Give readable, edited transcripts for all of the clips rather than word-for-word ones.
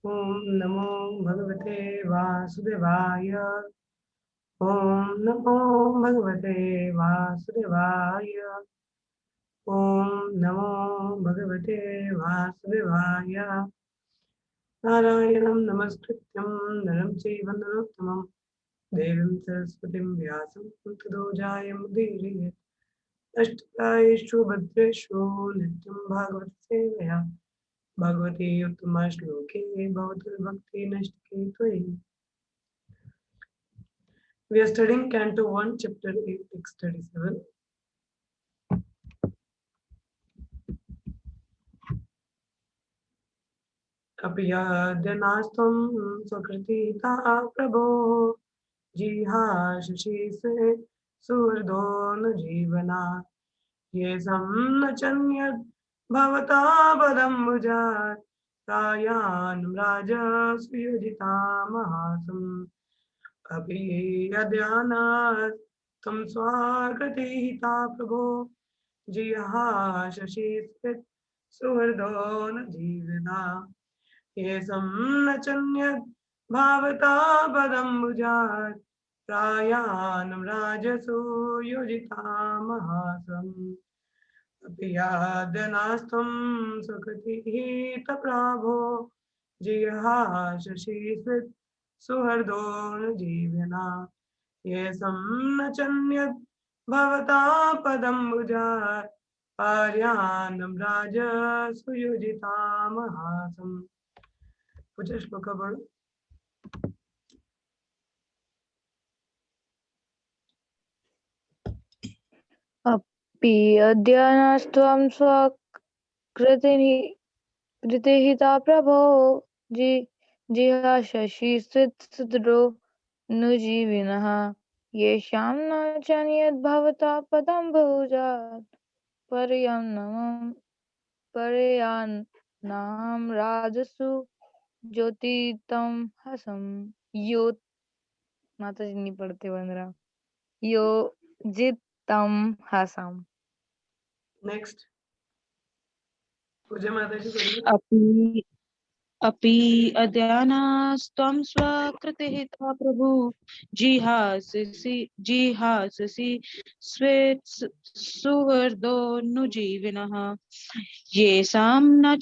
ओम नमो भगवते वासुदेवाय। ओम नमो भगवते वासुदेवाय। ओम नमो भगवते वासुदेवाय। नारायणं नमस्कृत्यं नरं चैव नरोत्तमं देवीं सरस्वतीं व्यासं ततो जयमुदीरयेत्। अष्टकायेषु भद्रेषु नित्यं भागवत सेवया भगवती उत्तमा श्लोके भवतु भक्ति नष्टके त्वयि। We are studying Canto 1, Chapter 8, Text 37. अपयाद्यनास्त्वं स्वकृतिता प्रभो जिहाशशि से सुहृदो न जीवना ये सम्नचन्यद् भवता पदम्बुजात् प्रायान् राजसुयोजिता महासम् अपि यद्यानात् त्वं स्वाकृतिहिता प्रभो जिहाशशि से सुहृदो न जीवना ये सम्नचन्यद् भावता पदम्बुजात् प्रायान् राजसूयोजिता महासम् अपि यादनास्त्वं सुकृतिः तप्राभो जिहाशशीर्षत् सुहृदो न जीवना ये सम्नचन्यद् भवता पदम्बुजात् पार्यान्नं राजसुयोजिता महासम्। पूजा श्लोक पढ़ो। अपि अद्यानस्त्वं स्वकृतिहिता प्रभो जिहाशशि सुदृढो नुजीविनः येषां न चान्यद्भवता पदम्बुजात् परयान्नां राजसु ज्योतितं हसं यो माता जी नहीं पढ़ते बंदरा यो जितम हसम। नेक्स्ट पूजा माता जी पढ़िए। अपि अपि अद्यानास्त्वं स्वकृतिहिता प्रभु जिहाससि स्वेत् सुहृदो नुजीविनः येषां न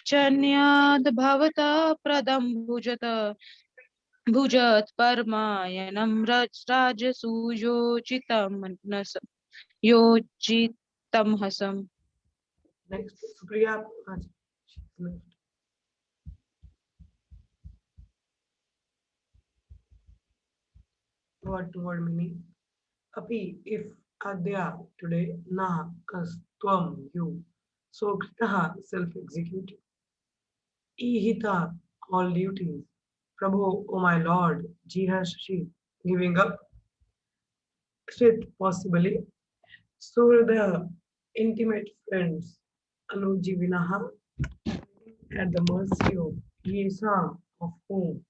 चन्याद् भवता भुजत् परमायणं योजितं हसम्। Next Supriya. word meaning. Api, if adya today, na as tvam you, so kritaha self-executed, ihita all duties, prabhu oh my lord, jihashi giving up, krit possibly, surda intimate friends, anujivinaha at the mercy of yesam of whom,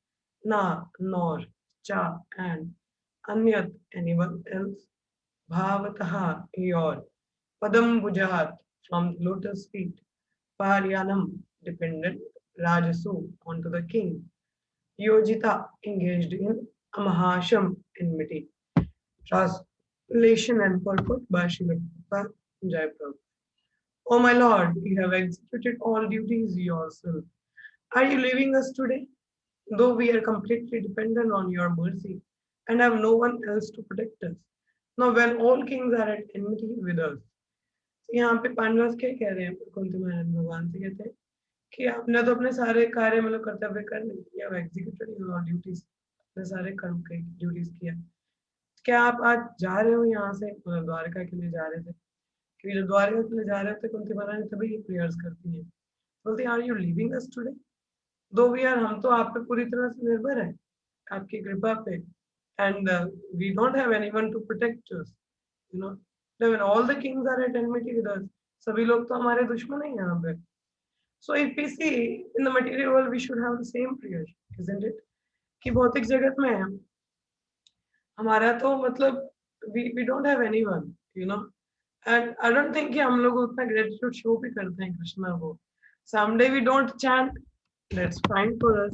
na nor, cha and anyat anyone else. Bhavataha your Padambujat from the lotus feet, Paryanam dependent, Rajasu onto the king, Yojita engaged in Amahasham enmity. Translation and purport by Srila Prabhupada Jayaprabhu. O my Lord, you have executed all duties yourself. Are you leaving us today? Though we are completely dependent on your mercy and have no one else to protect us. Now, when all kings are at enmity with us, यहाँ पे पांडव क्या कह रहे हैं कुंती महाराज भगवान से कहते हैं कि आपने तो अपने सारे कार्य मतलब कर्तव्य कर लिए, या एग्जीक्यूटेड योर ड्यूटीज, अपने सारे कर्म के ड्यूटीज किया। क्या आप आज जा रहे हो यहाँ से, मतलब द्वारका के लिए जा रहे थे, क्योंकि जब द्वारका के लिए जा रहे थे कुंती महाराज तभी प्रेयर्स करती हैं, बोलती are you living us today, though we are, हम तो आप पे पूरी तरह से निर्भर है आपकी कृपा पे, and we don't have anyone to protect us, you know, when all the kings are at enmity with us, सभी लोग तो हमारे दुश्मन हैं यहाँ पे। So if we see in the material world, we should have the same prayer, isn't it? कि भौतिक जगत में हमारा तो मतलब we don't have anyone, you know, and I don't think कि हम लोग उतना gratitude show भी करते हैं कृष्णा को। Someday we don't chant, That's fine for us.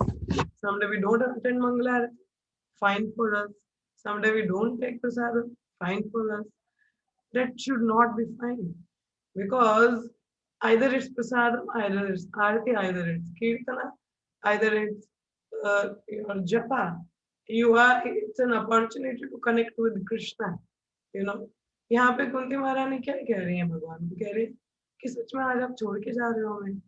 Someday we don't attend Mangalarati, fine for us. Someday we don't take prasadam, fine for us. That should not be fine. Because either it's prasadam, either it's arati, either it's kirtana, either it's your japa. It's an opportunity to connect with Krishna. You know, यहाँ पे कुंती महारानी क्या कह रही है भगवान को, कह रही है कि सच में आज आप छोड़ के जा रहे हो हमें,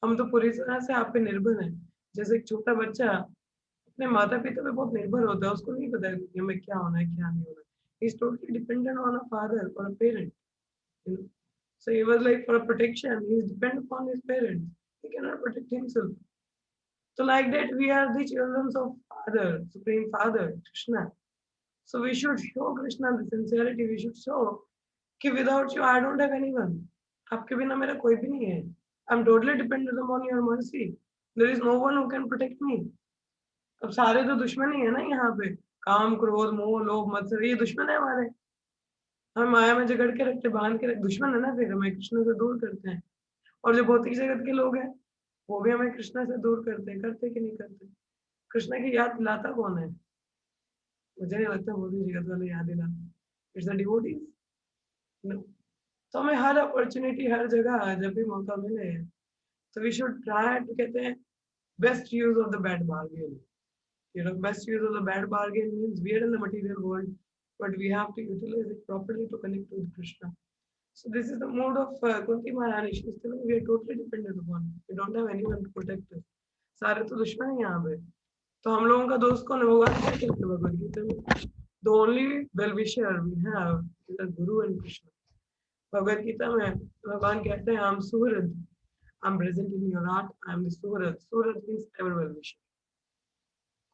हम तो पूरी तरह से आप पे निर्भर हैं। जैसे एक छोटा बच्चा अपने माता पिता पे बहुत निर्भर होता है, उसको नहीं पता है कि हमें क्या होना है क्या नहीं होना है। He's totally dependent on a father or a parent, you know. So he was like, for a protection, he is dependent upon his parents. He cannot protect himself. So like that, we are the children of Father, Supreme Father, Krishna. So we should show Krishna the sincerity. We should show कि without you, I don't have anyone. आपके बिना मेरा कोई भी नहीं है. I'm totally dependent upon your mercy. There is no one who can protect me. अब सारे तो दुश्मन ही है ना यहाँ पे, काम क्रोध मोह लोभ मत्सर, ये दुश्मन है हमारे। हम माया में जकड़ के रखते, बांध के रखते, दुश्मन है ना, फिर हमें कृष्ण से दूर करते हैं। और जो भौतिक जगत के लोग हैं वो भी हमें कृष्ण से दूर करते हैं, करते कि नहीं करते? कृष्ण की याद दिलाता कौन है? मुझे नहीं लगता भौतिक जगत वाले याद दिलाते, इट्स द डिवोटीज। तो हमें हर अपॉर्चुनिटी, हर जगह जब भी मौका मिले, तो वी शुड ट्राई टू, कहते हैं, best use of the bad bargain. Best use of the bad bargain means we are in the material world, but we have to utilize it properly to connect with Krishna. So this is the mode of Kunti Maharani. She is telling we are totally dependent upon. We don't have anyone to protect us. सारे तो दुश्मन है यहाँ पे, तो हम लोगों का दोस्त कौन है? भगवान क्या कहते हैं भगवद गीता में? The only well-wisher we have is the Guru and Krishna. Bhagavad Gita में भगवान कहते हैं, I'm Suhrad, I'm present in your heart, I'm the Suhrad. Suhrad means ever well-wisher.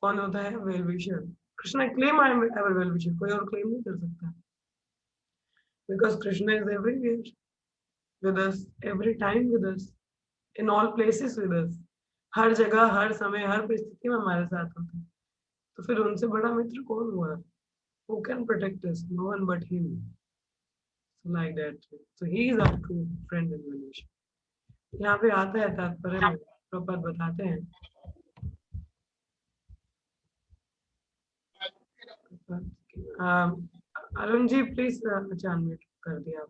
कौन होता है well wisher? Krishna claim I am ever well wisher, कोई और claim नहीं कर सकता, because Krishna is everywhere with us, every time with us, in all places with us, हर जगह हर समय हर परिस्थिति में हमारे साथ होता है। तो फिर उनसे बड़ा मित्र कौन हुआ? Who can protect us? No one but him. So like that, so he is our true friend and well wisher. यहाँ पे आता है तात्पर्य में प्रभुपाद बताते हैं, अरुण जी प्लीज अनम्यूट कर दिया आप।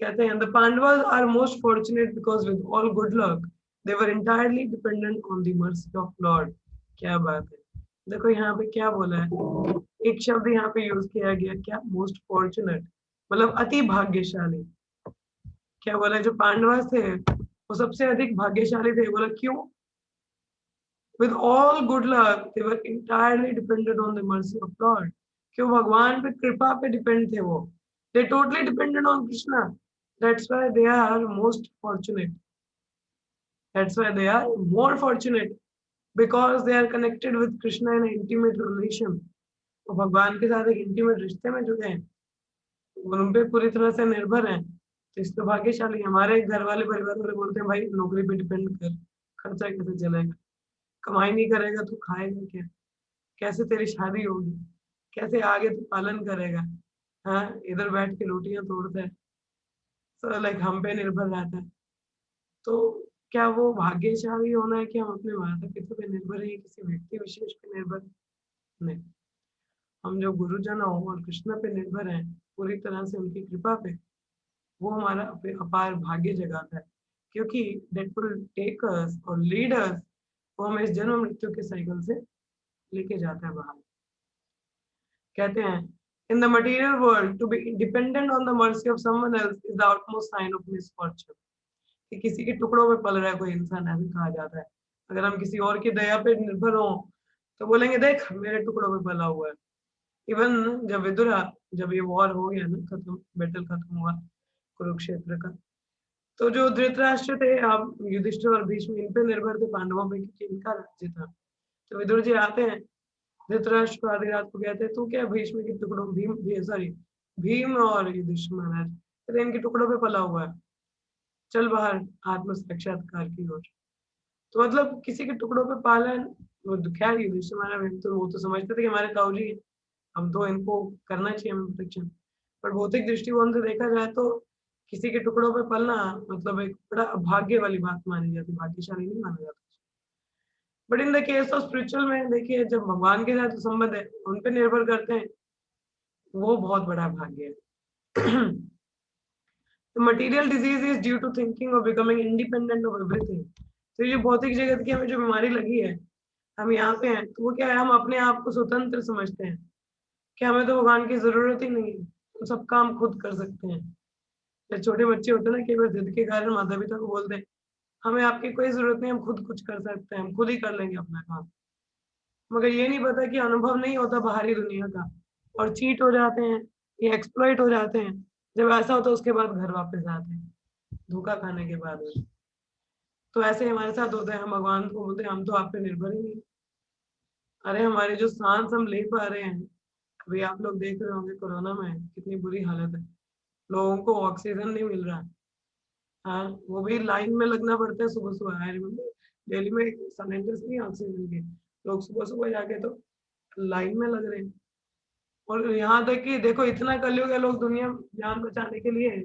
कहते हैं, the Pandavas are most fortunate because with all good luck they were entirely dependent on the mercy of Lord। क्या बात है, देखो यहाँ पे क्या बोला है, एक शब्द यहाँ पे यूज किया गया, क्या? मोस्ट फॉर्चुनेट, मतलब अति भाग्यशाली। क्या बोला है? जो पांडव थे वो सबसे अधिक भाग्यशाली थे। बोला क्यों? With all good luck, they were entirely dependent on the mercy of Lord। क्यों? भगवान पे कृपा पे डिपेंड थे वो। They totally dependent on Krishna। That's why they are most fortunate। That's why they are more fortunate because they are connected with Krishna in an intimate relation। वो भगवान के साथ एक intimate रिश्ते में जुड़े हैं, उन पे पूरी तरह से निर्भर हैं। तो इस तो भाग्यशाली। हमारे घर वाले परिवार वाले बोलते हैं, भाई नौकरी पे डिपेंड कर, खर्चा कैसे चलेगा? कमाई नहीं करेगा तो खाएगा क्या? कैसे तेरी शादी होगी? कैसे आगे तू पालन करेगा? हाँ, इधर बैठ के रोटियां तोड़ता है, तो लाइक हम पे निर्भर रहता है। तो क्या वो भाग्यशाली होना है कि हम अपने माता पिता पे निर्भर है, किसी व्यक्ति विशेष पे निर्भर? नहीं, हम जो गुरुजन हो और कृष्ण पे निर्भर हैं पूरी तरह से, उनकी कृपा पे, वो हमारा अपार भाग्य जगाता है। क्योंकि that will take us और lead us, वो हमें इस जन्म मृत्यु के साइकिल से लेके जाता है बाहर। कहते हैं, in the material world to be dependent on the mercy of someone else is the utmost sign of misfortune। कि किसी के टुकड़ों में पल रहा है कोई इंसान, ऐसे कहा जाता है। अगर हम किसी और की दया पे निर्भर हो तो बोलेंगे देख मेरे टुकड़ों में पला हुआ है। इवन जब विदुरा, जब ये वॉर हो गया ना, खत्म, बैटल खत्म हुआ कुरुक्षेत्र का, तो जो धृतराष्ट्र थे, आप युधिष्ठिर और भीष्म, इन पे निर्भर थे पांडवों पे, क्योंकि इनका राज्य था। तो विदुर जी आते हैं धृतराष्ट्र को आधी रात को, कहते हैं तू क्या भीष्म के टुकड़ों, भीम और युधिष्ठिर महाराज तेरे इनके टुकड़ों पे पला हुआ है, चल बाहर आत्म साक्षात्कार की ओर। तो मतलब किसी के टुकड़ों पे पालन, वो खैर युधिष्ठिर महाराज तो वो तो समझते थे कि हमारे ताऊजी हैं, हम तो इनको करना चाहिए हमें प्रोटेक्शन। पर भौतिक दृष्टिकोण से देखा जाए तो किसी के टुकड़ों पे पलना मतलब एक बड़ा भाग्य वाली बात मानी जाती, भाग्यशाली नहीं माना जाता। But in the case of spiritual में देखिए, जब भगवान के साथ संबंध है, उन पे निर्भर करते हैं, वो बहुत बड़ा भाग्य है। The material disease is due to thinking of becoming independent of everything. तो ये भौतिक जगत की हमें जो बीमारी लगी है, हम यहाँ पे हैं, तो वो क्या है, हम अपने आप को स्वतंत्र समझते हैं कि हमें तो भगवान की जरूरत ही नहीं है, हम सब काम खुद कर सकते हैं। जब छोटे बच्चे होते हैं ना, कई बार जिद के कारण माता पिता को बोलते हैं हमें आपकी कोई जरूरत नहीं, हम खुद कुछ कर सकते हैं, हम खुद ही कर लेंगे अपना काम। मगर ये नहीं पता कि अनुभव नहीं होता बाहरी दुनिया का, और चीट हो जाते हैं या एक्सप्लॉइट हो जाते हैं। जब ऐसा होता है उसके बाद घर वापस आते हैं धोखा खाने के बाद। तो ऐसे हमारे साथ होता है, हम भगवान को बोलते हैं हम तो आप पे निर्भर ही नहीं। अरे हमारे जो सांस हम ले पा रहे हैं, अभी आप लोग देख रहे होंगे कोरोना में कितनी बुरी हालत है, लोगों को ऑक्सीजन नहीं मिल रहा है। हाँ, वो भी लाइन में लगना पड़ता है सुबह सुबह। आई रिमेम्बर दिल्ली में सिलेंडर्स नहीं ऑक्सीजन के, लोग सुबह सुबह जाके तो लाइन में लग रहे हैं। और यहाँ तक कि देखो इतना कलयुग है, लोग दुनिया जान बचाने के लिए है,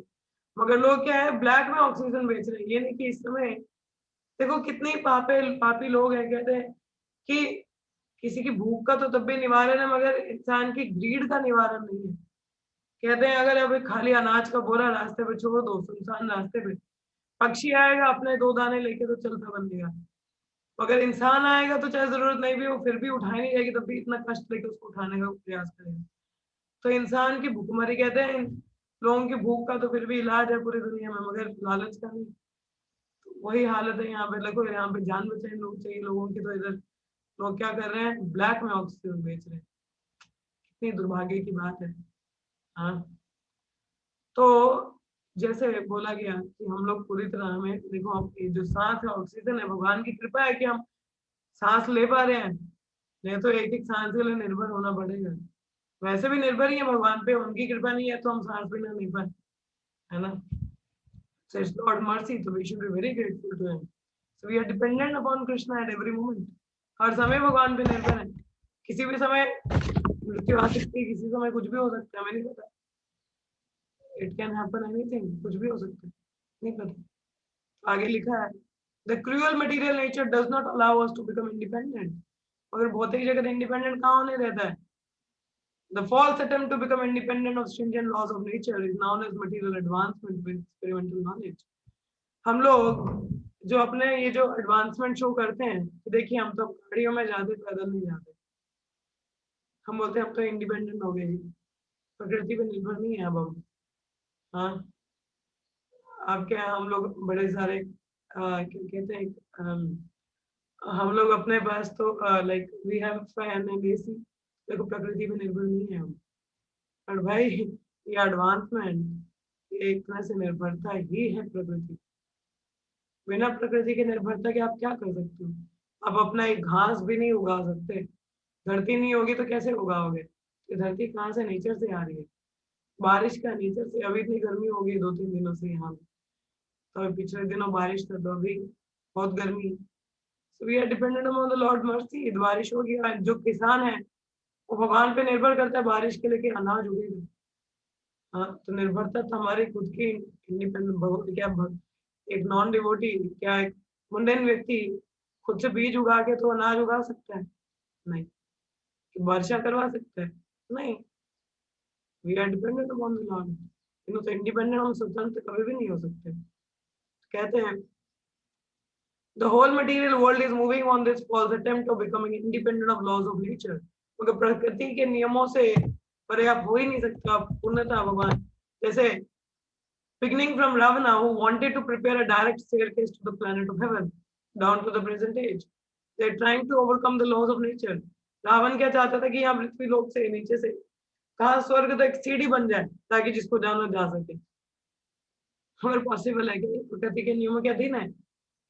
मगर लोग क्या है ब्लैक में ऑक्सीजन बेच रहे हैं। ये नहीं कि इस समय देखो कितनी पापी लोग हैं, कहते हैं कि किसी की भूख का तो तब भी निवारण है, मगर इंसान की ग्रीड का निवारण नहीं है। कहते हैं अगर अब खाली अनाज का बोरा रास्ते पे छोड़ दो, सुनसान रास्ते पे, पक्षी आएगा अपने 2 दाने लेके तो चलता बनेगा, मगर इंसान आएगा तो चाहे जरूरत नहीं भी हो फिर भी उठाई नहीं जाएगी, तब भी इतना कष्ट लेके उसको उठाने का प्रयास करेगा। तो इंसान की भूखमरी, कहते हैं लोगों की भूख का तो फिर भी इलाज है पूरी दुनिया में, मगर लालच का नहीं। तो वही हालत है यहाँ पे। देखो यहाँ पे जान बचाने लोग चाहिए लोगों की, तो इधर लोग क्या कर रहे हैं, ब्लैक में ऑक्सीजन बेच रहे हैं। कितनी दुर्भाग्य की बात है। हाँ, तो जैसे बोला गया कि हम लोग पूरी तरह, हमें देखो ये जो सांस है ऑक्सीजन है, भगवान की कृपा है कि हम सांस ले पा रहे हैं, नहीं तो एक एक सांस के लिए निर्भर होना पड़ेगा। वैसे भी निर्भर ही है भगवान पे, उनकी कृपा नहीं है तो हम सांस भी ना नहीं पाए, है ना। So it's Lord mercy, so we should be very grateful to him. So we are dependent upon Krishna at every moment. हर समय भगवान पे निर्भर है। किसी भी समय मृत्यु आ सकती है, किसी समय कुछ भी हो सकता है, हमें नहीं पता। It can happen anything, कुछ भी हो सकता है, नहीं पता। आगे लिखा है The cruel material nature does not allow us to become independent. मगर भौतिक जगत इंडिपेंडेंट कहाँ होने देता है? The false attempt to become independent of stringent laws of nature is known as material advancement with experimental knowledge. हम लोग जो अपने ये जो एडवांसमेंट शो करते हैं, तो देखिए हम तो गाड़ियों में जाते, पैदल नहीं जाते। हम बोलते हैं हम तो इंडिपेंडेंट हो गए जी, प्रकृति पे निर्भर नहीं है अब हम। हाँ, अब क्या हम लोग बड़े सारे क्या कहते हैं, हम लोग अपने पास तो like we have fan and AC, देखो प्रकृति पे निर्भर नहीं है हम। और भाई ये एडवांसमेंट एक तरह से निर्भरता ही है प्रकृति। बिना प्रकृति की निर्भरता के आप क्या कर सकते हो? आप अपना एक घास भी नहीं उगा सकते। धरती नहीं होगी तो कैसे उगाओगे? ये धरती कहाँ से, नेचर से आ रही है। बारिश का नेचर से, अभी इतनी गर्मी हो गई 2-3 दिनों से यहाँ, तो पिछले दिनों बारिश था तो अभी बहुत गर्मी। So we are dependent upon the Lord mercy. बारिश होगी, जो किसान है वो भगवान पे निर्भर करता है बारिश के लिए कि अनाज उगेगा। हाँ, तो निर्भरता तो हमारी खुद की इंडिपेंडेंट। क्या एक नॉन डिवोटी, क्या एक मुंडेन व्यक्ति खुद से बीज उगा के तो अनाज उगा सकता है? नहीं। कि वर्षा करवा सकता है? नहीं। We are dependent upon the lord. तो इंडिपेंडेंट, हम स्वतंत्र कभी भी नहीं हो सकते। कहते हैं The whole material world is moving on this false attempt of becoming independent of laws of nature. मगर प्रकृति के नियमों से परे आप हो ही नहीं सकते, आप पूर्णतः भगवान। जैसे beginning from Ravana, who wanted to prepare a direct staircase to the planet of heaven, down to the present age. They are trying to overcome the laws of nature. Ravan क्या चाहता था कि यहाँ पृथ्वी लोक से नीचे से कहाँ स्वर्ग तक सीढ़ी बन जाए ताकि जिसको जाना जा सके। मगर पॉसिबल है कि प्रकृति के नियमों के अधीन है,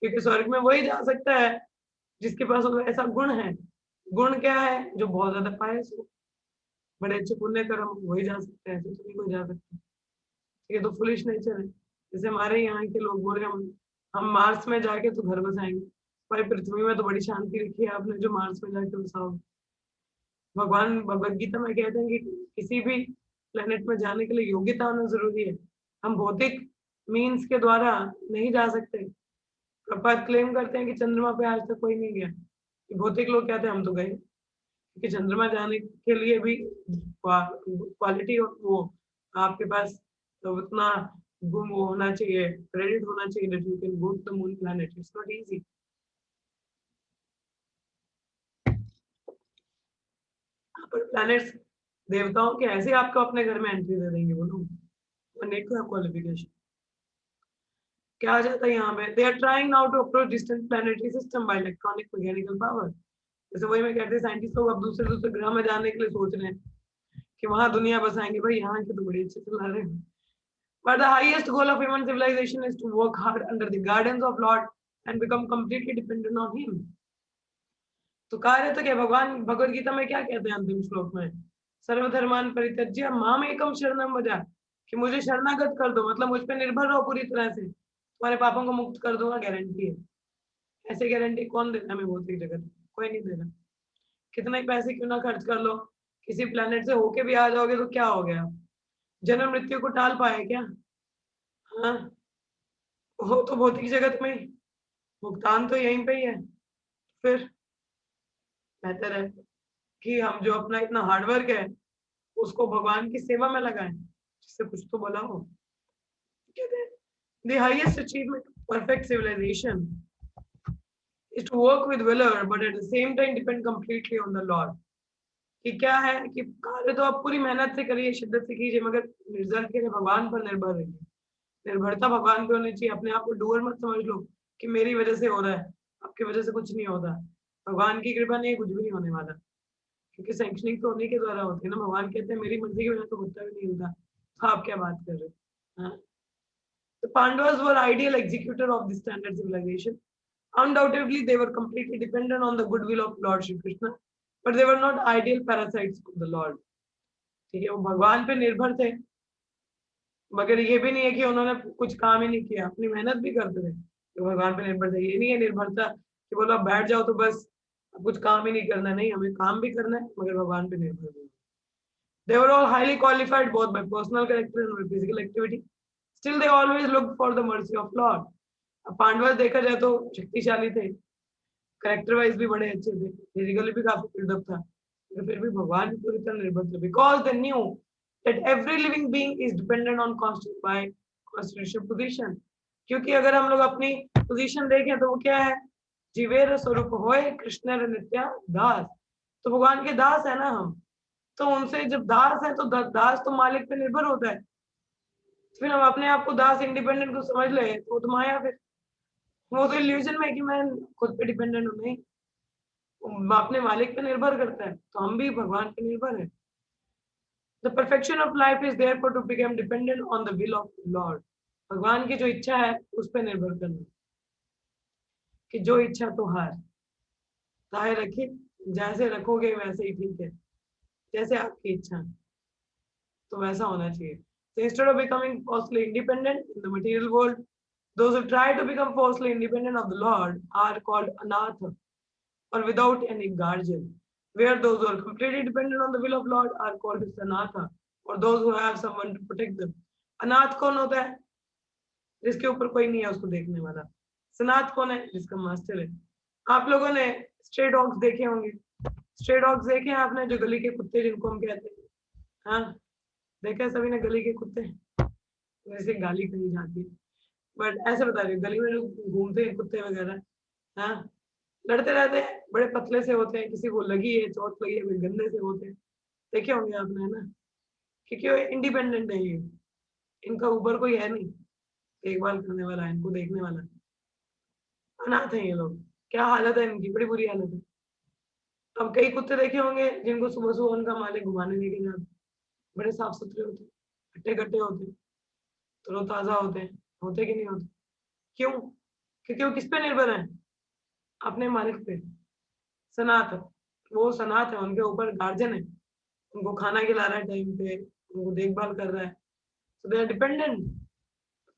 क्योंकि स्वर्ग में वही जा सकता है जिसके पास ऐसा गुण है। गुण क्या है? जो बहुत ज्यादा पायस हो, बड़े अच्छे पुण्य कर्म, वही जा सकते हैं, ऐसे तो नहीं कोई जा सकता। ये तो फुलिश नेचर है। जैसे हमारे यहाँ के लोग बोल रहे हैं हम मार्स में जाके तो घर बसाएंगे। भाई पृथ्वी में तो बड़ी शांति रखी है आपने जो मार्स में जाके बसाओगे। भगवान भगवद गीता में कहते हैं कि किसी भी प्लेनेट में जाने के लिए योग्यता होना जरूरी है। हम भौतिक मीन्स के द्वारा नहीं जा सकते। प्रभात क्लेम करते हैं कि चंद्रमा पे आज तक कोई नहीं गया। भौतिक लोग कहते हैं हम तो गए, क्योंकि चंद्रमा जाने के लिए भी क्वालिटी और वो आपके पास तो उतना गुम वो होना चाहिए, क्रेडिट होना चाहिए that you can go to the moon planet. It's not easy. पर प्लैनेट्स देवताओं के ऐसे आपको अपने घर में एंट्री दे देंगे वो लोग, नीड टू हैव क्वालिफिकेशन। क्या आ जाता है यहाँ पे, they are trying now to approach distant planetary system by electronic mechanical power. जैसे वही मैं कहते हैं साइंटिस्ट लोग अब दूसरे दूसरे ग्रह में जाने के लिए सोच रहे हैं कि वहां दुनिया बसाएंगे। भाई यहाँ के तो बड़े अच्छे चला रहे हैं। But the highest goal of human civilization is to work hard under the guidance of Lord and become completely dependent on Him. तो कार्य तो क्या, भगवान भगवद गीता में क्या कहते हैं अंतिम श्लोक में, सर्वधर्मान परित्यज्य माम एकम शरणम व्रज, कि मुझे शरणागत कर दो, मतलब मुझ पे निर्भर रहो पूरी तरह से, तुम्हारे पापों को मुक्त कर दूंगा, गारंटी है। ऐसे गारंटी कौन देता है, भौतिक जगत कोई नहीं देना। कितने पैसे क्यों ना खर्च कर लो, किसी प्लेनेट से होके भी आ जाओगे तो क्या हो गया, जन्म मृत्यु को टाल पाए क्या? हाँ, वो तो भौतिक जगत में भुगतान तो यहीं पे ही है। फिर बेहतर है कि हम जो अपना इतना हार्डवर्क है उसको भगवान की सेवा में लगाएं, जिससे कुछ तो बोला हो। कहते हैं the highest achievement of perfect civilization is to work with valor but at the same time depend completely on the Lord। कि क्या है कि कार्य तो आप पूरी मेहनत से करिए, शिद्दत से कीजिए, मगर रिजल्ट के लिए भगवान पर निर्भर रहिए। निर्भरता भगवान पे होनी चाहिए। अपने आप को डूअर मत समझ लो कि मेरी वजह से हो रहा है, आपकी वजह से कुछ नहीं होता। भगवान की कृपा नहीं, कुछ भी नहीं होने वाला, क्योंकि सैंक्शनिंग तो उन्हीं के द्वारा होती है ना। भगवान कहते हैं मेरी मर्जी के बिना तो कुत्ता भी नहीं होता। तो आप क्या बात कर रहे हो? The Pandavas were ideal executor of the standard civilization. Undoubtedly, they were completely dependent on the goodwill of Lord Shri Krishna, but they were not ideal parasites of the Lord। ठीक है, वो भगवान पे निर्भर थे, मगर ये भी नहीं है कि उन्होंने कुछ काम ही नहीं किया, अपनी मेहनत भी करते थे, तो भगवान पे निर्भर थे। ये नहीं है निर्भरता कि बोलो आप बैठ जाओ तो बस अब कुछ काम ही नहीं करना, नहीं, हमें काम भी करना है मगर भगवान पे निर्भर नहीं। They were all highly qualified both by personal character and by physical activity. Still, they always looked for the mercy of Lord। अब पांडव देखा जाए तो शक्तिशाली थे, करेक्टर वाइज भी बड़े अच्छे थे, फिजिकली भी काफी बिल्डअप था, तो फिर भी भगवान की पूरी तरह निर्भर थे। Because they knew that every living being is dependent on constant by constitutional position। क्योंकि अगर हम लोग अपनी पोजीशन देखें तो वो क्या है, जीवेर स्वरूप होए कृष्ण नित्या दास। तो भगवान के दास है ना हम, तो उनसे जब दास है तो दास तो मालिक पे निर्भर होता है। फिर हम अपने आप को दास इंडिपेंडेंट को समझ ले तो माया, फिर वो तो इल्यूजन में कि मैं खुद पे डिपेंडेंट हूँ, नहीं, अपने मालिक पे निर्भर करता है, तो हम भी भगवान पे निर्भर है। The perfection of life is therefore to become dependent on the will of the Lord। भगवान की जो इच्छा है उस पर निर्भर करना, कि जो इच्छा तो हार चाहे रखिए, जैसे रखोगे वैसे ही ठीक है, जैसे आपकी इच्छा तो वैसा होना चाहिए। So instead of becoming falsely independent in the material world, those who try to become falsely independent of the Lord are called anatha, or without any guardian, where those who are completely dependent on the will of Lord are called sanatha, or those who have someone to protect them। अनाथ कौन होता है? जिसके ऊपर कोई नहीं है उसको देखने वाला। सनाथ कौन है? जिसका मास्टर है। आप लोगों ने स्ट्रे डॉग्स देखे होंगे, स्ट्रे डॉग्स देखे हैं आपने, जो गली के कुत्ते जिनको हम कहते हैं, हाँ देखा है सभी ने गली के कुत्ते, वैसे गाली कही जाती है, बट ऐसे बता रही हूँ, गली में लोग घूमते हैं कुत्ते वगैरह, हाँ लड़ते रहते हैं, बड़े पतले से होते हैं, किसी को लगी है चोट लगी है, गंदे से होते हैं, देखे होंगे आपने, है ना, क्योंकि वो इंडिपेंडेंट है, ये इनका ऊपर कोई है नहीं देखभाल करने वाला, इनको देखने वाला। अनाथ है ये लोग, क्या हालत है इनकी, बड़ी बुरी हालत है। अब कई कुत्ते देखे होंगे जिनको सुबह सुबह उनका मालिक घुमाने लेके जाते, बड़े साफ सुथरे होते, हट्टे कट्टे होते, तरोताजा होते कि नहीं होते? क्यों? क्योंकि वो किस पे निर्भर है? अपने मालिक पे। सनात, वो सनात है, उनके ऊपर गार्जियन है, उनको खाना खिला रहा है टाइम पे, उनको देखभाल कर रहा है, सो दे आर डिपेंडेंट।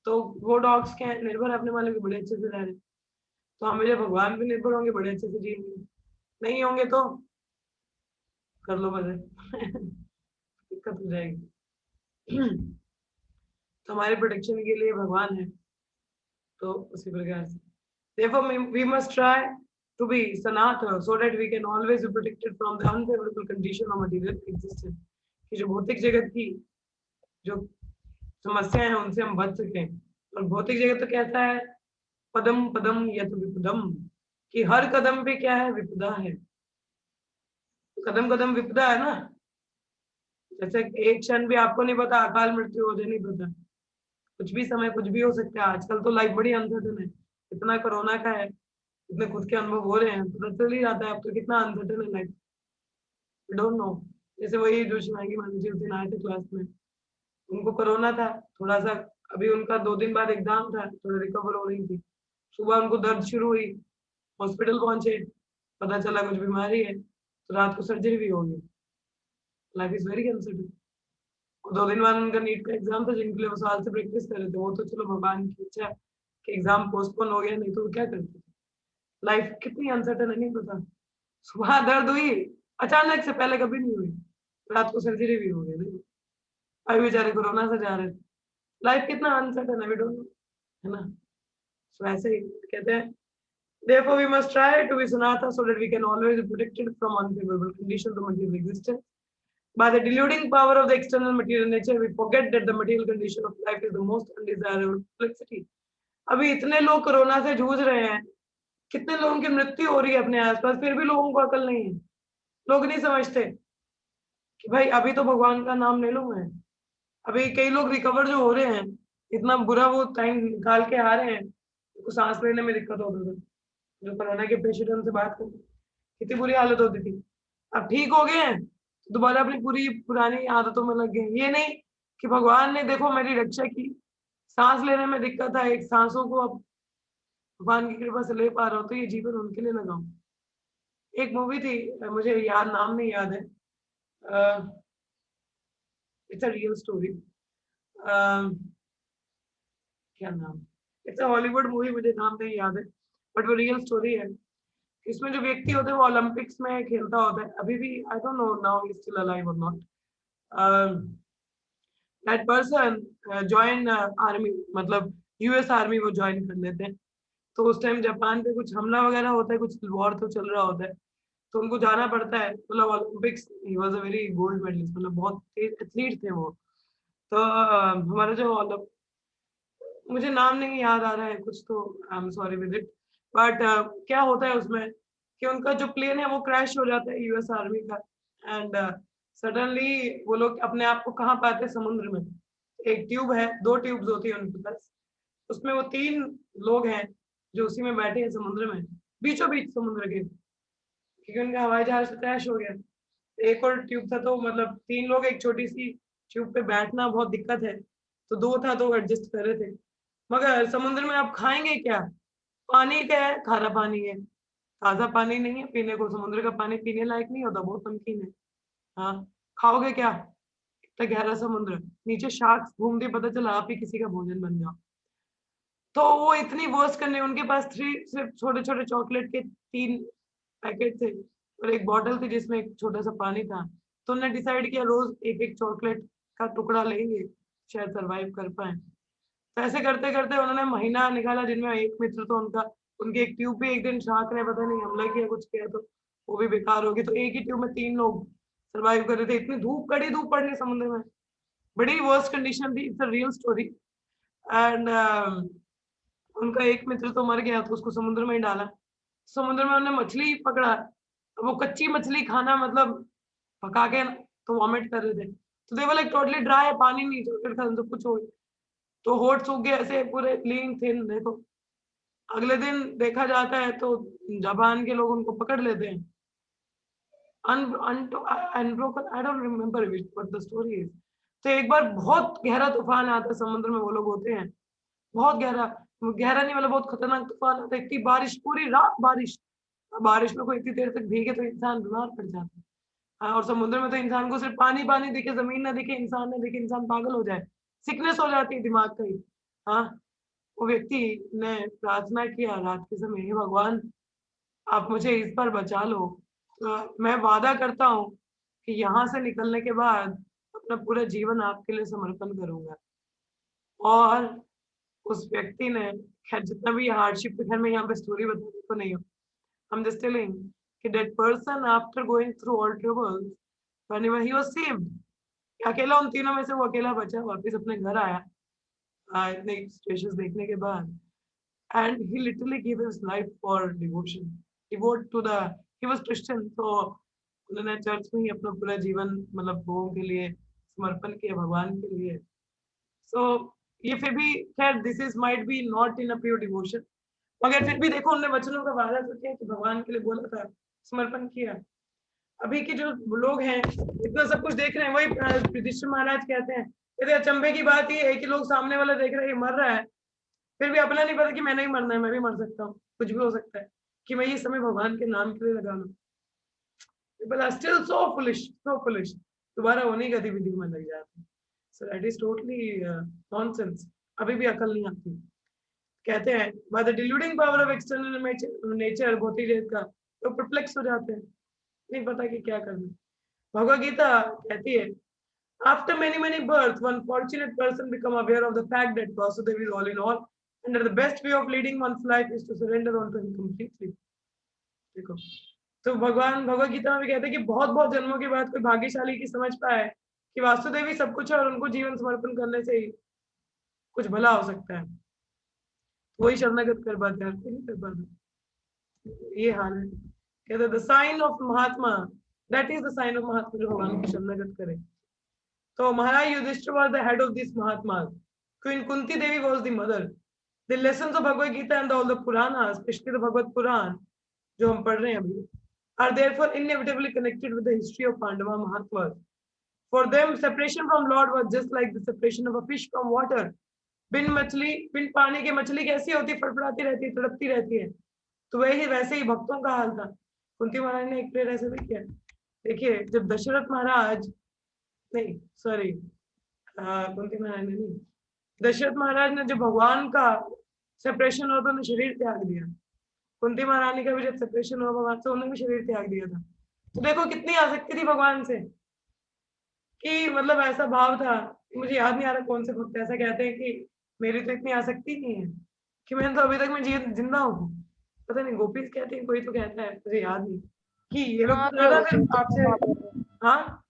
तो वो डॉग्स क्या है, निर्भर अपने मालिक पे, बड़े अच्छे से रह रहे। तो हम जब भगवान पे निर्भर होंगे बड़े अच्छे से जिएंगे, नहीं होंगे तो कर लो बजे दिक्कत हो जाएगी। तो हमारे प्रोटेक्शन के लिए भगवान है। तो उसी प्रकार से therefore we must try to be sanatha so that we can always be protected from the unfavorable condition of material existence, कि जो भौतिक जगत की जो समस्याएं हैं उनसे हम बच सकें। और भौतिक जगत तो कैसा है, पदम पदम यत विपदम, कि हर कदम पे क्या है, विपदा है। कदम कदम विपदा है ना, जैसे एक क्षण भी आपको नहीं पता अकाल मृत्यु हो जाए, नहीं पता, कुछ भी समय कुछ भी हो सकता है। आजकल तो लाइफ बड़ी अनसर्टन है, इतना कोरोना का है, इतने खुद के अनुभव हो रहे हैं, पता चल ही जाता है अब तो कितना अनसर्टन है लाइफ। डोंट नो, जैसे वही जो शिवांगी मान जी उस दिन आए थे क्लास में, उनको कोरोना था थोड़ा सा, अभी उनका 2 दिन बाद एग्जाम था, थोड़ा रिकवर हो रही थी, सुबह उनको दर्द शुरू हुई, हॉस्पिटल पहुंचे, पता चला कुछ बीमारी है, तो रात को सर्जरी भी हो गई। Life is very uncertain. 2 दिन बाद उनका नीट का एग्जाम था, जिनके लिए वो साल से प्रैक्टिस कर रहे थे, वो तो चलो भगवान की इच्छा कि एग्जाम पोस्टपोन हो गया, नहीं तो वो क्या करते थे। लाइफ कितनी अनसर्टन है, नहीं पता। सुबह दर्द हुई अचानक से, पहले कभी नहीं हुई, रात को सर्जरी भी हो गई, अभी बेचारे कोरोना से जा रहे थे। लाइफ कितना अनसर्टन है, वी डोंट नो, है ना। सो ऐसे ही कहते हैं therefore we must try to be sanatha so that we can always be protected from unfavorable conditions of material existence. By the deluding power of the external material nature, we forget that the material condition of life is the most undesirable complexity. अभी इतने लोग corona से जूझ रहे हैं, कितने लोगों की मृत्यु हो रही है अपने आसपास, फिर भी लोगों को अकल नहीं है। लोग नहीं समझते कि भाई अभी तो भगवान का नाम ले लो मैं। अभी कई लोग रिकवर जो हो रहे हैं, इतना बुरा वो टाइम निकाल के आ रहे हैं, उनको सांस लेने में दिक्कत होती थी, जो कोरोना के पेशेंट उनसे बात करते कितनी बुरी हालत होती थी। अब ठीक हो गए हैं, दोबारा अपनी पूरी पुरानी आदतों में लग गए। ये नहीं कि भगवान ने देखो मेरी रक्षा की, सांस लेने में दिक्कत है, एक सांसों को अब भगवान की कृपा से ले पा रहा हूँ, तो ये जीवन उनके लिए लगाऊं। एक मूवी थी, मुझे याद नाम नहीं याद है, इट्स अ रियल स्टोरी, क्या नाम, इट्स अ हॉलीवुड मूवी, मुझे नाम नहीं याद है, बट वो रियल स्टोरी है। इसमें जो व्यक्ति होते हैं वो ओलंपिक्स में खेलता होता है, अभी भी I don't know now he is still alive और not. That person join army, मतलब यूएस आर्मी वो ज्वाइन कर लेते हैं। तो उस टाइम जापान पे कुछ हमला वगैरह होता है, कुछ वॉर तो चल रहा होता है, तो उनको जाना पड़ता है। मतलब Olympics, he was a very gold medallist, मतलब बहुत तेज एथलीट थे वो। तो हमारा जो मुझे नाम नहीं याद आ रहा है कुछ, तो I am sorry with it, but क्या होता है उसमें कि उनका जो प्लेन है वो क्रैश हो जाता है यूएस आर्मी का, एंड सडनली वो लोग अपने आप को कहाँ पाते हैं, समुद्र में। एक ट्यूब है, 2 ट्यूब्स होती है उनके पास, उसमें वो 3 लोग हैं जो उसी में बैठे हैं समुद्र में, बीचों बीच समुद्र के, क्योंकि उनका हवाई जहाज क्रैश हो गया। एक और ट्यूब था, तो मतलब 3 लोग एक छोटी सी ट्यूब पे बैठना बहुत दिक्कत है, तो 2 था तो एडजस्ट कर रहे थे। मगर समुद्र में आप खाएंगे क्या, पानी क्या है, खारा पानी है, ताजा पानी नहीं है पीने को, समुद्र का पानी पीने लायक नहीं होता, बहुत नमकीन है। हाँ, खाओगे क्या, इतना गहरा समुद्र, नीचे शार्क्स घूमते, पता चला आप ही किसी का भोजन बन जाओ। तो वो इतनी वर्स्ट करने, उनके पास 3 सिर्फ छोटे छोटे चॉकलेट के 3 पैकेट थे और एक बॉटल थी जिसमें एक छोटा सा पानी था। तो उन्होंने डिसाइड किया रोज एक एक चॉकलेट का टुकड़ा लेंगे, शायद सरवाइव कर पाए। तो ऐसे करते करते उन्होंने महीना निकाला, जिनमें एक मित्र तो उनका, उनकी एक ट्यूब भी एक दिन शार्क ने पता नहीं हमला किया, कुछ किया, तो वो भी बेकार होगी। तो एक ही ट्यूब में 3 लोग सरवाइव कर रहे थे, इतनी धूप, कड़ी धूप पड़ रही समुद्र में, बड़ी वर्स्ट कंडीशन थी। It's a real story. And उनका एक मित्र तो मर गया, तो उसको समुद्र में ही डाला। समुद्र में उन्होंने मछली पकड़ा, वो कच्ची मछली खाना, मतलब पका के तो वॉमिट कर रहे थे। तो दे वर लाइक टोटली ड्राई, पानी नहीं, चॉकलेट खा सब कुछ हो गया, तो होठ सूख गए, ऐसे पूरे लीन थिन। देखो अगले दिन देखा जाता है तो जापान के लोग उनको पकड़ लेते हैं, unbroken, I don't remember what the story is. तो एक बार बहुत गहरा तूफान आता है समुद्र में, वो लोग होते हैं बहुत गहरा, गहरा नहीं मतलब बहुत खतरनाक तूफान आता है, इतनी बारिश, पूरी रात बारिश, बारिश में कोई इतनी देर तक भीगे तो इंसान बीमार पड़ जाता है। हाँ, और समुद्र में तो इंसान को सिर्फ पानी पानी दिखे, जमीन ना दिखे, इंसान ना दिखे, इंसान पागल हो जाए, सिकनेस हो जाती है दिमाग का ही। हाँ, वो व्यक्ति ने प्रार्थना किया रात के समय, हे भगवान आप मुझे इस पर बचा लो, मैं वादा करता हूँ कि यहाँ से निकलने के बाद अपना पूरा जीवन आपके लिए समर्पण करूंगा। और उस व्यक्ति ने, खैर जितना भी हार्डशिप, खैर मैं यहाँ पे स्टोरी बताने को नहीं हूँ, I'm just telling कि that person after going through all troubles, whenever he was saved, अकेला उन तीनों में से वो अकेला बचा, वापस अपने घर आया इतने सिचुएशंस देखने के बाद, and he literally gave his life for devotion, devote to the, he was Christian, so उन्होंने चर्च में ही अपना पूरा जीवन मतलब लोगों के लिए समर्पण किया, भगवान के लिए। सो ये फिर भी, खैर this is might be not in a pure devotion, मगर फिर भी देखो उन्होंने वचनों का वादा तो किया कि भगवान के लिए बोला था, समर्पण किया। अभी के जो लोग हैं इतना सब कुछ देख रहे हैं, वही युधिष्ठिर महाराज कहते हैं, कहते अचंभे की बात ये है कि लोग सामने वाला देख रहे हैं ये मर रहा है, फिर भी अपना नहीं पता कि मैंने ही मरना है, मैं भी मर सकता हूँ, कुछ भी हो सकता है, कि मैं ये समय भगवान के नाम के लिए लगा लूं। People are still so foolish, so foolish. दोबारा उन्हीं गतिविधि में लग जाते हैं। So that is totally nonsense. अभी भी अकल नहीं आती। कहते हैं by the deluding power of external nature, भौतिक जगत का, तो perplex हो जाते हैं, नहीं पता कि क्या करना। भगवद गीता कहती है, after many births, one fortunate person become aware of the fact that Vasudeva is all in all, and that the best way of leading one's life is to surrender onto him completely. देखो, तो भगवान भगवद गीता में भी कहते हैं कि बहुत बहुत जन्मों के बाद कोई भाग्यशाली की समझ पाए कि वासुदेव ही सब कुछ है और उनको जीवन समर्पण करने से ही कुछ भला हो सकता है, वही शरणागत कर पाते हैं, नहीं कर पाते। ये हाल है। कहते the sign of mahatma, that is the sign of mahatma, जो भगवान की शरणागत करे। तो Maharaj Yudhishthira was the head of this mahatma, queen Kunti Devi was the mother. The lessons of Bhagavad Gita and all the Purana, specially the Bhagavat Purana जो हम पढ़ रहे हैं अभी, are therefore inevitably connected with the history of Pandava Mahatmas. For them, separation from Lord was just like the separation of a fish from water. बिन मछली, बिन पानी के मछली कैसी होती, फड़फड़ाती रहती है, तड़पती रहती है, तो वही वैसे ही भक्तों का हाल था। कुंती महाराज ने एक प्रेयर ऐसे भी किया। देखिए जब दशरथ महाराज, नहीं सॉरी, कुंती महाराज ने नहीं, दशरथ महाराज ने जब भगवान का सेपरेशन हुआ तो उन्होंने शरीर त्याग दिया। कुंती महारानी का भी जब सेपरेशन हुआ भगवान से, उन्होंने भी शरीर त्याग दिया था। तो देखो कितनी आसक्ति थी भगवान से, कि मतलब ऐसा भाव था, मुझे याद नहीं आ रहा कौन से भक्त ऐसा कहते हैं कि मेरी तो इतनी आसक्ति नहीं है कि मैंने तो अभी तक मैं जिंदा हूँ, पता नहीं गोपी कहते हैं, कोई तो कहता है, मुझे याद नहीं, कि ये लोग तो ज्यादा फिर आपसे, हाँ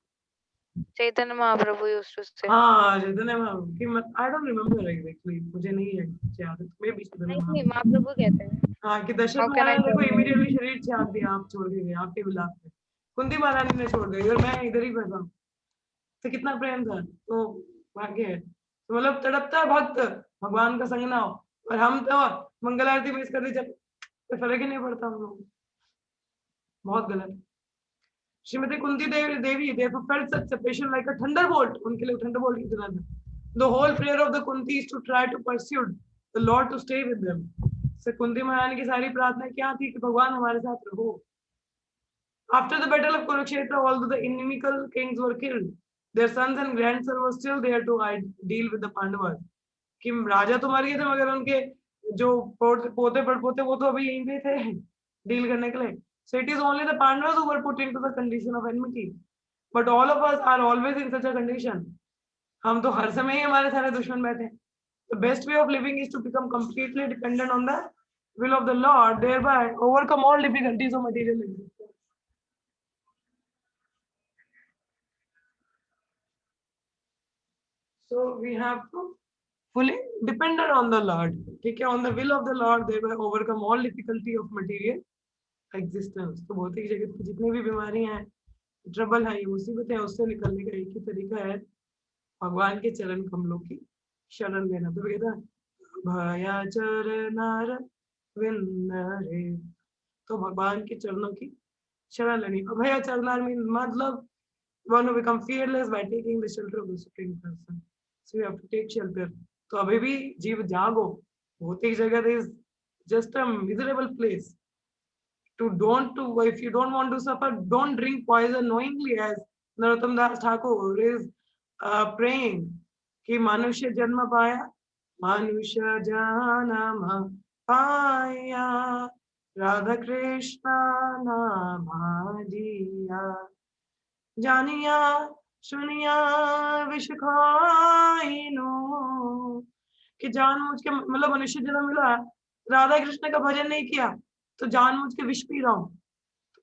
Chaitanya Mahaprabhu used to say। हाँ चैतन्य महाप्रभु की, आई डोंट रिमेम्बर एग्जैक्टली, मुझे नहीं है याद, मे बी चैतन्य नहीं महाप्रभु कहते हैं। हाँ, कि दशरथ How can I महाराज ने tell को you? इमीडिएटली शरीर त्याग दिया, आप छोड़ के गए आपके विलाप में, कुंती महारानी ने छोड़ दी और मैं इधर ही फंसा, तो कितना प्रेम था, तो भाग्य है। तो मतलब तड़पता भक्त भगवान का संग ना हो, और हम तो मंगल आरती मिस कर दी, जब कोई फर्क ही नहीं पड़ता हम लोग, बहुत गलत। श्रीमती कुंती देवी therefore felt such separation like a thunderbolt, उनके लिए thunderbolt की तरह था। The whole prayer of the Kunti is to try to pursue the Lord to stay with them. So Kunti महारानी की सारी प्रार्थना क्या थी कि भगवान हमारे साथ रहो। After the battle of Kurukshetra, although the inimical kings were killed, their sons and grandsons were still there to deal with the Pandavas. कि राजा तो मर गए थे मगर उनके जो पोते पड़पोते वो तो अभी यहीं पे थे डील करने के लिए। So it is only the Pandavas who were put into the condition of enmity. But all of us are always in such a condition. हम तो हर समय ही हमारे सारे दुश्मन बैठे हैं। The best way of living is to become completely dependent on the will of the Lord, thereby overcome all difficulties of material existence. So we have to fully dependent on the Lord, ठीक है, on the will of the Lord, thereby overcome all difficulty of material existence. तो भौतिक जगत की जितनी भी बीमारियां हैं, ट्रबल है, ये मुसीबतें हैं, उससे निकलने का एक ही तरीका है भगवान के चरण कमलों की शरण लेना। तो कहता भया चरणार विंदरे, तो भगवान के चरणों की शरण लेनी। अभया चरणार मीन मतलब one who become fearless by taking the shelter of the supreme person. So you have to take shelter. तो अभी भी जीव जागो, भौतिक जगत is just a miserable place. If you don't want to suffer, don't drink poison knowingly, as Narottam Das Thakur is praying कि मनुष्य जन्म पाया, मनुष्य जन्म पाया, राधा कृष्ण नाम जिया, जानिया सुनिया विष खाइनो, कि जानबूझ के मतलब मनुष्य जन्म मिला, राधा कृष्ण का भजन नहीं किया तो जानबूझ के विष पी रहा हूँ।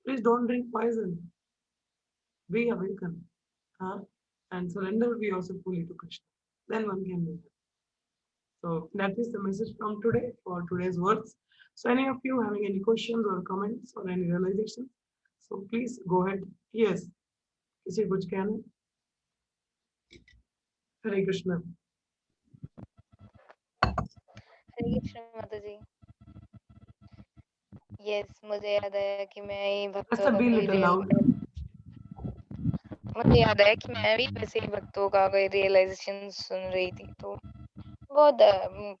Please don't drink poison, be awaken, हाँ, and surrender yourself fully to Krishna. Then one can move. So that is the message from today for today's words. So any of you having any questions or comments or any realizations, so please go ahead. Yes, किसी कुछ कहना है? हरे कृष्ण। हरे कृष्ण माता जी। Yes, मुझे याद आया कि मैं ही भक्तों अच्छा, का be कोई little loud. मुझे याद आया कि मैं भी वैसे ही भक्तों का कोई रियलाइजेशन सुन रही थी, तो बहुत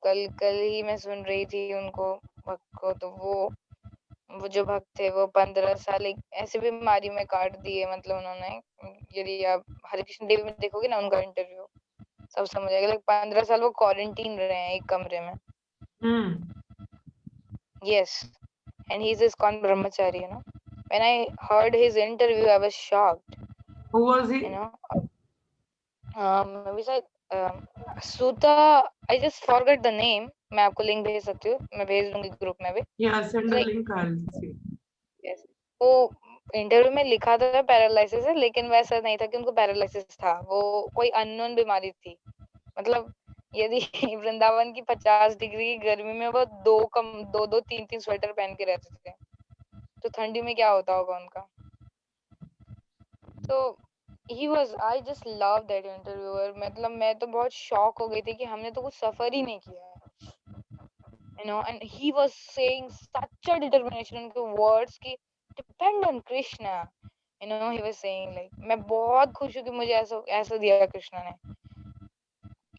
कल कल ही मैं सुन रही थी उनको, भक्त को। तो वो जो भक्त थे वो 15 साल एक ऐसी बीमारी में काट दिए, मतलब उन्होंने, यदि आप हरे कृष्ण देव में देखोगे ना उनका इंटरव्यू, सब समझ आएगा। लाइक 15 साल वो क्वारंटीन रहे हैं एक कमरे में। Yes, and he's ISKCON brahmachari, you know. When I heard his interview, I was shocked, Who was he? you know. Maybe शायद Suta, I just forgot the name. मैं आपको लिंक भेज सकती हूँ, मैं भेज दूंगी ग्रुप में भी। Yeah, send the Like, link. I'll see. yes, वो इंटरव्यू में लिखा था पैरालिसिस है, लेकिन वैसा नहीं था कि उनको पैरालिसिस था, वो कोई अननोन बीमारी थी। मतलब यदि वृंदावन की 50 डिग्री की गर्मी में वो दो 3 स्वेटर पहन के रहते थे, तो ठंडी में क्या होता होगा उनका। तो he was, I just love that interviewer. मतलब मैं तो बहुत शॉक हो गई थी कि हमने तो कुछ सफर ही नहीं किया है, you know. And he was saying such a determination, उनके वर्ड्स की depend on Krishna, you know. He was saying like, मैं बहुत खुश हूँ कि मुझे ऐसा ऐसा दिया कृष्णा ने,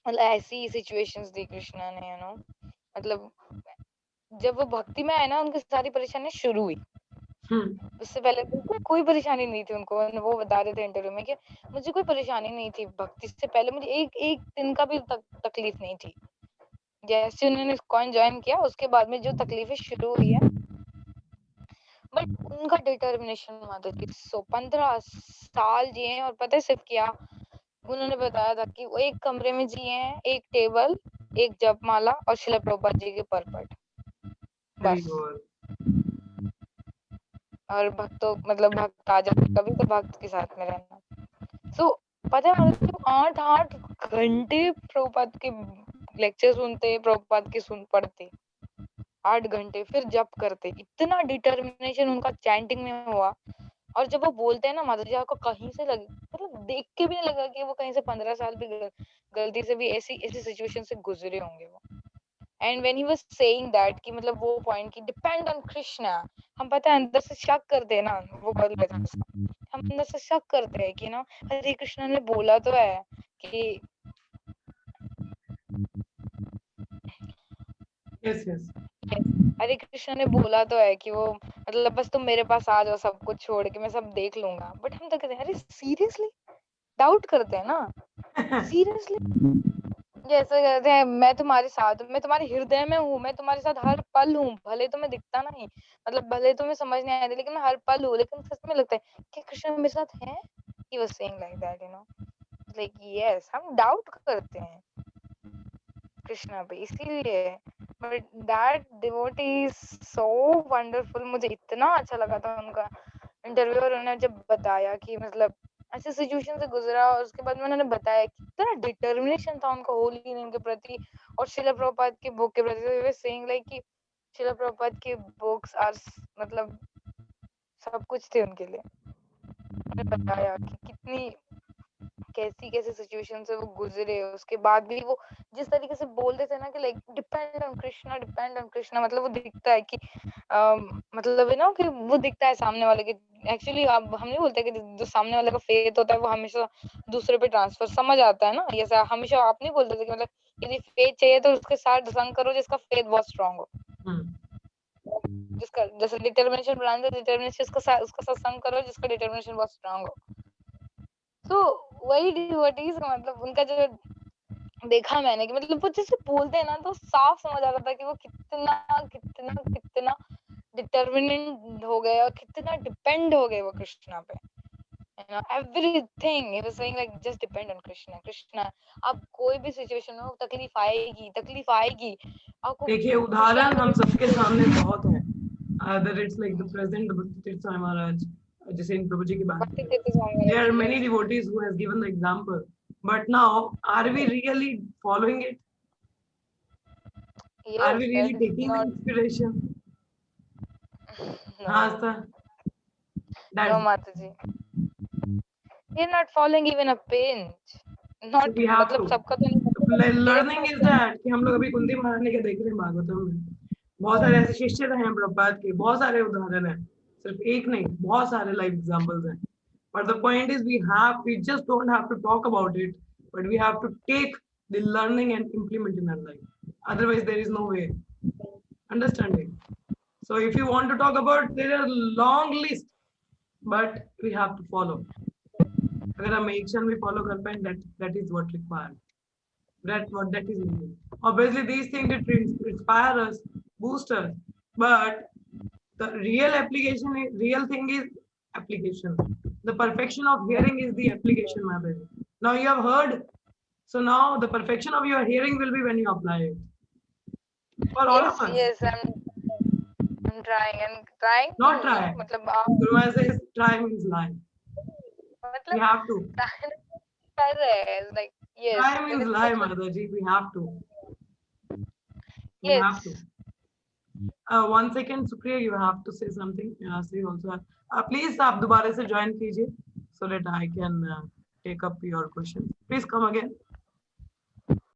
मतलब ऐसी सिचुएशंस दी कृष्णा ने, यू नो। मतलब जब वो भक्ति में आए ना, उनकी सारी परेशानी शुरू हुई। उससे पहले तो कोई परेशानी नहीं थी उनको। वो बता रहे थे इंटरव्यू में कि मुझे कोई परेशानी नहीं थी, भक्ति से पहले मुझे एक दिन का भी तकलीफ नहीं थी। जैसे उन्होंने ISKCON ज्वाइन किया, उसके बाद में जो तकलीफें शुरू हुई है, बट उनका डिटर्मिनेशन माता जी। 15 साल जिए हैं, और पता है सिर्फ क्या, उन्होंने बताया था कि वो एक कमरे में जिए हैं, एक टेबल, एक जपमाला और श्रील प्रभुपाद जी के परपट, Very बस। good. और भक्तों, मतलब भक्त आ जाते कभी, तो भक्त के साथ में रहना। सो पता है मतलब 8 घंटे प्रभुपाद के लेक्चर सुनते, प्रभुपाद के सुन पढ़ते 8 घंटे, फिर जप करते। इतना डिटर्मिनेशन उनका चैंटिंग में हुआ। और जब वो बोलते हैं ना माता जी, आपको कहीं से लगे, मतलब देख के भी नहीं लगा कि वो कहीं से 15 साल भी गलती से भी ऐसी ऐसी सिचुएशन से गुजरे होंगे वो। And when he was saying that, कि मतलब वो पॉइंट की डिपेंड ऑन कृष्णा, हम पता है अंदर से शक करते हैं ना, वो बोल रहे थे, हम अंदर से शक करते हैं कि ना, हरे कृष्ण ने बोला तो है कि Yes, yes. हरे कृष्ण ने बोला तो है कि वो, मतलब बस तुम मेरे पास आ जाओ, सब कुछ छोड़ के मैं सब देख लूंगा। बट हम तो कहते हैं, अरे सीरियसली, डाउट करते हैं ना, सीरियसली। जैसे कहते हैं, मैं तुम्हारे साथ हूँ, मैं तुम्हारे हृदय में हूँ, मैं तुम्हारे साथ हर पल हूँ, भले तुम्हें दिखता नहीं, मतलब भले तुम्हें समझ नहीं आती, लेकिन मैं हर पल हूँ। लेकिन सच में लगता है कि कृष्ण मेरे साथ है। He was saying like that, you know. Like yes, हम डाउट करते हैं कृष्णा पे, इसीलिए। But that devotee is so wonderful. मुझे इतना अच्छा लगा था उनका इंटरव्यू, और उन्होंने जब बताया कि मतलब ऐसे सिचुएशन से गुजरा, और उसके बाद में उन्होंने बताया कितना डिटर्मिनेशन था उनका होली नेम के प्रति और श्रील प्रभुपाद की बुक के प्रति। वे सेइंग लाइक कि श्रील प्रभुपाद की बुक्स आर, मतलब सब कुछ थे उनके लिए। उन्होंने बताया कि कितनी कैसी कैसी सिचुएशन से वो गुजरे, उसके बाद भी वो जिस तरीके से बोलते थे ना कि like depend on Krishna, depend on Krishna. मतलब वो दिखता है कि मतलब है ना कि वो दिखता है सामने वाले के। एक्चुअली अब हम नहीं बोलते कि जो सामने वाले का फेथ होता है वो हमेशा दूसरे पे ट्रांसफर, समझ आता है ना। जैसे हमेशा आप नहीं बोलते थे कि मतलब यदि फेथ चाहिए तो उसके साथ संग करो जिसका फेथ बहुत स्ट्रांग हो, जिसका जैसे डिटर्मिनेशन बनाना, डिटर्मिनेशन उसका साथ संग करो जिसका डिटर्मिनेशन बहुत स्ट्रांग हो। तो वही डिवोटीज का मतलब उनका जो देखा मैंने कि मतलब वो जैसे बोलते हैं ना, तो साफ समझ आ रहा था कि वो कितना कितना कितना डिटर्मिनेंट हो गए और कितना डिपेंड हो गए वो कृष्णा पे, You know, everything he was saying, like, just depend on Krishna. Krishna, आप कोई भी सिचुएशन में हो, तकलीफ आएगी आपको देखिए कृष्णा उदाहरण को हम remember सबके करना सामने बहुत है, whether it's like the present Bhakti Tirtha Swami Maharaj, जैसे इन प्रभु जी की बात भक्ति करें, तीर्थ स्वामी there are Maharaj, many yes. devotees who has given the example, but now are we really following it? Are Yes, we that really is taking the not inspiration? no, हाँ sir, no that's Mataji. We're not following even a pinch. so Not we have मतलब to. सबका तो नहीं पता, but मेरे Learning pass is है. that कि हम लोग अभी कुंती महारानी के देख रहे हैं भागवतम में, बहुत सारे ऐसे शिष्य रहे हैं प्रभुपाद के, बहुत सारे उदाहरण हैं, सिर्फ एक नहीं, बहुत सारे लाइव एग्जांपल्स हैं. But the point is we just don't have to talk about it, but we have to take the learning and implement in our life. Otherwise, there is no way. Understanding. So if you want to talk about, there are long list, but we have to follow. अगर हम एक क्षण भी follow कर पाए, that is what required. That is needed. Obviously, these things that inspire us, boost us, but the real thing is application. The perfection of hearing is the application, my baby. Now you have heard, so now the perfection of your hearing will be when you apply it. For all Yes, of us. yes, I'm trying and trying. Not to, try. मतलब Guru Maharaj says try means lie. We मतलब have to. try कर रहे हैं, like, yes, Try there means is lie, such a, Mataji. We have to. We yes. have to. 1 second, Supriya, you have to say something. Sri also. Please, आप दोबारा से join कीजिए so that I can take up your question. Please come again.